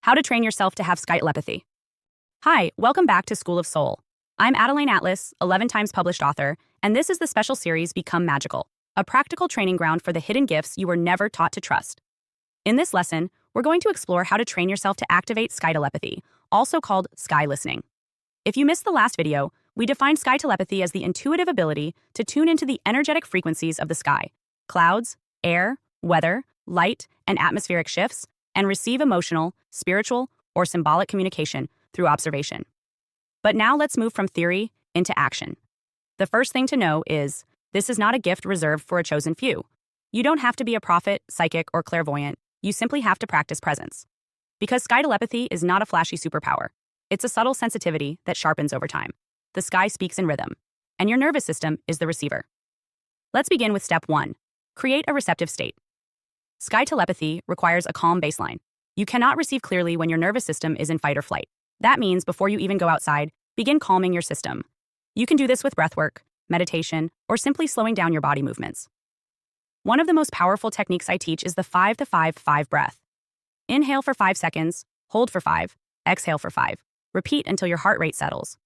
How to train yourself to have Skytelepathy. Hi, welcome back to School of Soul. I'm Adeline Atlas, 11 times published author, and this is the special series Become Magical, a practical training ground for the hidden gifts you were never taught to trust. In this lesson, we're going to explore how to train yourself to activate Skytelepathy, also called sky listening. If you missed the last video, we defined Skytelepathy as the intuitive ability to tune into the energetic frequencies of the sky, clouds, air, weather, light, and atmospheric shifts, and receive emotional, spiritual, or symbolic communication through observation. But now let's move from theory into action. The first thing to know is, this is not a gift reserved for a chosen few. You don't have to be a prophet, psychic, or clairvoyant. You simply have to practice presence. Because Skytelepathy is not a flashy superpower. It's a subtle sensitivity that sharpens over time. The sky speaks in rhythm, and your nervous system is the receiver. Let's begin with step 1. Create a receptive state. Skytelepathy requires a calm baseline. You cannot receive clearly when your nervous system is in fight or flight. That means before you even go outside, begin calming your system. You can do this with breathwork, meditation, or simply slowing down your body movements. One of the most powerful techniques I teach is the 5-5-5 breath. Inhale for 5 seconds, hold for 5, exhale for 5. Repeat until your heart rate settles.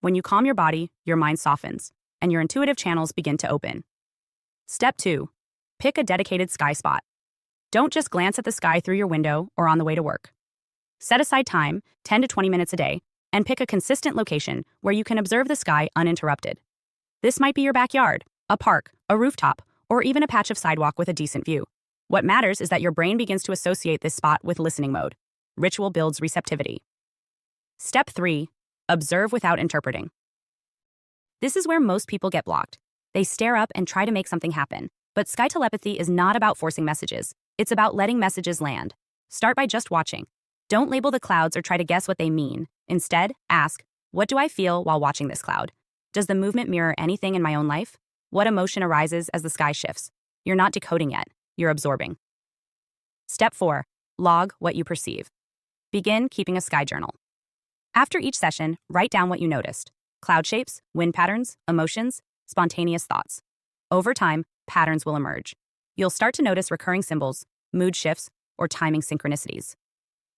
When you calm your body, your mind softens, and your intuitive channels begin to open. Step 2. Pick a dedicated sky spot. Don't just glance at the sky through your window or on the way to work. Set aside time, 10 to 20 minutes a day, and pick a consistent location where you can observe the sky uninterrupted. This might be your backyard, a park, a rooftop, or even a patch of sidewalk with a decent view. What matters is that your brain begins to associate this spot with listening mode. Ritual builds receptivity. Step 3. Observe without interpreting. This is where most people get blocked. They stare up and try to make something happen. But Skytelepathy is not about forcing messages. It's about letting messages land. Start by just watching. Don't label the clouds or try to guess what they mean. Instead, ask, what do I feel while watching this cloud? Does the movement mirror anything in my own life? What emotion arises as the sky shifts? You're not decoding yet. You're absorbing. Step 4. Log what you perceive. Begin keeping a sky journal. After each session, write down what you noticed. Cloud shapes, wind patterns, emotions, spontaneous thoughts. Over time, patterns will emerge. You'll start to notice recurring symbols, mood shifts, or timing synchronicities.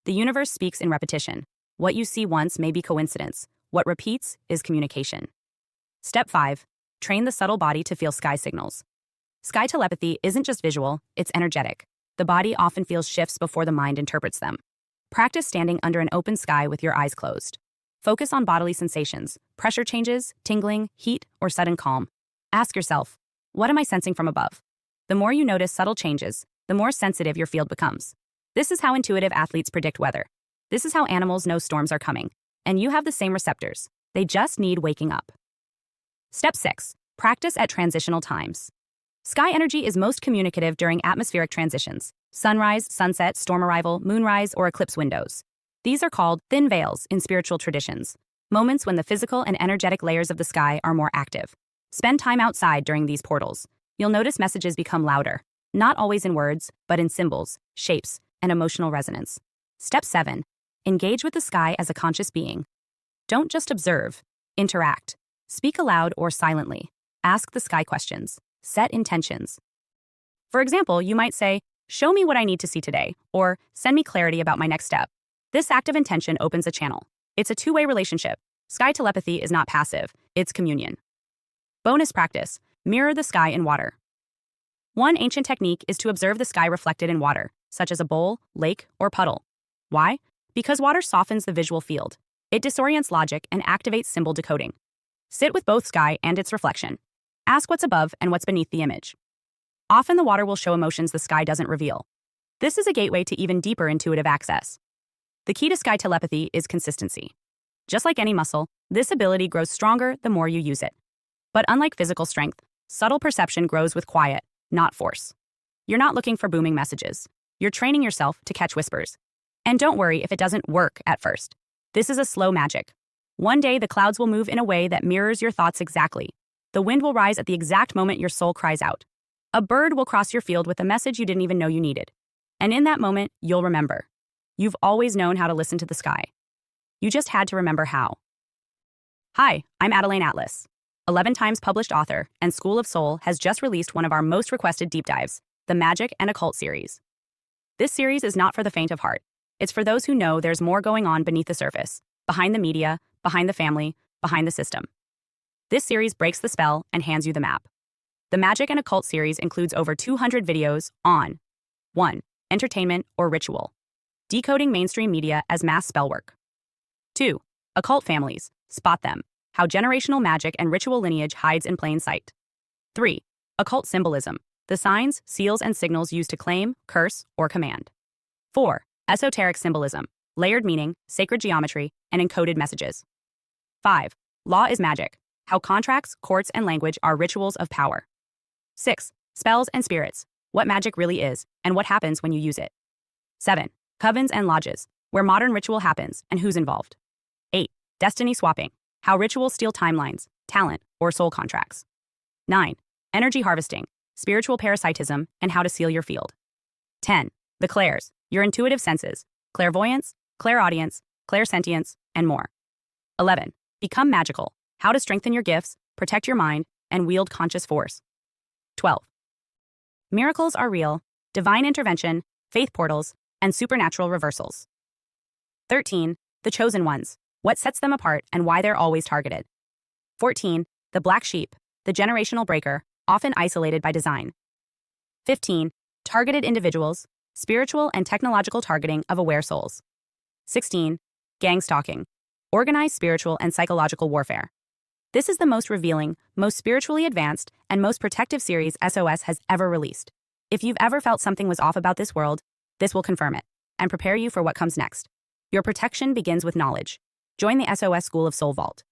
The universe speaks in repetition. What you see once may be coincidence. What repeats is communication. Step 5. Train the subtle body to feel sky signals. Skytelepathy isn't just visual, it's energetic. The body often feels shifts before the mind interprets them. Practice standing under an open sky with your eyes closed. Focus on bodily sensations, pressure changes, tingling, heat, or sudden calm. Ask yourself, what am I sensing from above? The more you notice subtle changes, the more sensitive your field becomes. This is how intuitive athletes predict weather. This is how animals know storms are coming. And you have the same receptors. They just need waking up. Step 6. Practice at transitional times. Sky energy is most communicative during atmospheric transitions. Sunrise, sunset, storm arrival, moonrise, or eclipse windows. These are called thin veils in spiritual traditions, moments when the physical and energetic layers of the sky are more active. Spend time outside during these portals. You'll notice messages become louder, not always in words, but in symbols, shapes, and emotional resonance. Step 7. Engage with the sky as a conscious being. Don't just observe, interact. Speak aloud or silently. Ask the sky questions. Set intentions. For example, you might say, show me what I need to see today, or send me clarity about my next step. This act of intention opens a channel. It's a two-way relationship. Skytelepathy is not passive, it's communion. Bonus practice. Mirror the sky in water. One ancient technique is to observe the sky reflected in water, such as a bowl, lake, or puddle. Why? Because water softens the visual field. It disorients logic and activates symbol decoding. Sit with both sky and its reflection. Ask what's above and what's beneath the image. Often the water will show emotions the sky doesn't reveal. This is a gateway to even deeper intuitive access. The key to Skytelepathy is consistency. Just like any muscle, this ability grows stronger the more you use it. But unlike physical strength, subtle perception grows with quiet, not force. You're not looking for booming messages. You're training yourself to catch whispers. And don't worry if it doesn't work at first. This is a slow magic. One day the clouds will move in a way that mirrors your thoughts exactly. The wind will rise at the exact moment your soul cries out. A bird will cross your field with a message you didn't even know you needed. And in that moment, you'll remember. You've always known how to listen to the sky. You just had to remember how. Hi, I'm Adeline Atlas. 11 times published author, and School of Soul has just released one of our most requested deep dives, the Magic and Occult series. This series is not for the faint of heart. It's for those who know there's more going on beneath the surface, behind the media, behind the family, behind the system. This series breaks the spell and hands you the map. The Magic and Occult series includes over 200 videos on 1. Entertainment or ritual. Decoding mainstream media as mass spellwork. 2. Occult families. Spot them. How generational magic and ritual lineage hides in plain sight. 3. Occult symbolism. The signs, seals, and signals used to claim, curse, or command. 4. Esoteric symbolism. Layered meaning, sacred geometry, and encoded messages. 5. Law is magic. How contracts, courts, and language are rituals of power. 6. Spells and spirits. What magic really is, and what happens when you use it. 7. Covens and lodges. Where modern ritual happens, and who's involved. 8. Destiny swapping. How rituals steal timelines, talent, or soul contracts. 9. Energy harvesting. Spiritual parasitism, and how to seal your field. 10. The clairs. Your intuitive senses. Clairvoyance, clairaudience, clairsentience, and more. 11. Become magical. How to strengthen your gifts, protect your mind, and wield conscious force. 12. Miracles are real, divine intervention, faith portals, and supernatural reversals. 13. The chosen ones. What sets them apart and why they're always targeted. 14. The black sheep, the generational breaker, often isolated by design. 15. Targeted individuals, spiritual and technological targeting of aware souls. 16. Gang stalking, organized spiritual and psychological warfare. This is the most revealing, most spiritually advanced, and most protective series SOS has ever released. If you've ever felt something was off about this world, this will confirm it and prepare you for what comes next. Your protection begins with knowledge. Join the SOS School of SoS Vault.